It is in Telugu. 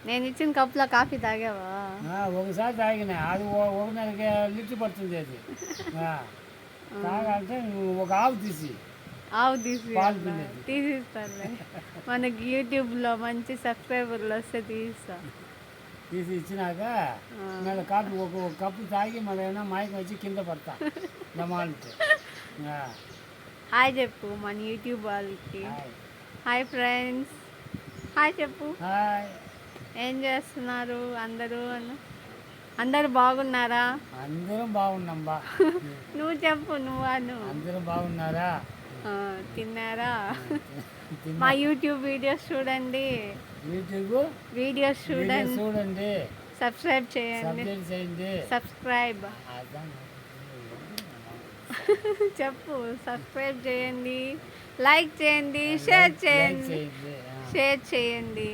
నేను ఇచ్చిన కప్పులో కాఫీ తాగావా? ఒకసారి తాగిన అది ఒక నెలకి లిటర్ పడుతుంది అది. తాగంటే ఒక ఆవు తీసి ఆవు తీసి పాలు పిండేది. తీసిస్తానులే. మనకి యూట్యూబ్లో మంచి సబ్స్క్రైబర్లు వస్తే తీస్తా. తీసి ఇచ్చినాక మళ్ళీ కాఫీ ఒక కప్పు తాగి మళ్ళీ ఏమైనా మైకి వచ్చి కింద పడతా దమాలంటే. హాయ్ చెప్పు మన యూట్యూబ్ వాళ్ళకి. హాయ్ ఫ్రెండ్స్, హాయ్ చెప్పు. హాయ్. ఏం చేస్తున్నారు అందరూ? అందరూ బాగున్నారా? అందరం బాగున్నాం బా. నువ్వు చెప్పు, నువ్వు అందరం బాగున్నారా? తిన్నారా? మా యూట్యూబ్ వీడియోస్ చూడండి. యూట్యూబ్ వీడియోస్ చూడండి. సబ్స్క్రైబ్ చేయండి. సబ్స్క్రైబ్ చెప్పు. సబ్స్క్రైబ్ చేయండి, లైక్ చేయండి, షేర్ చేయండి.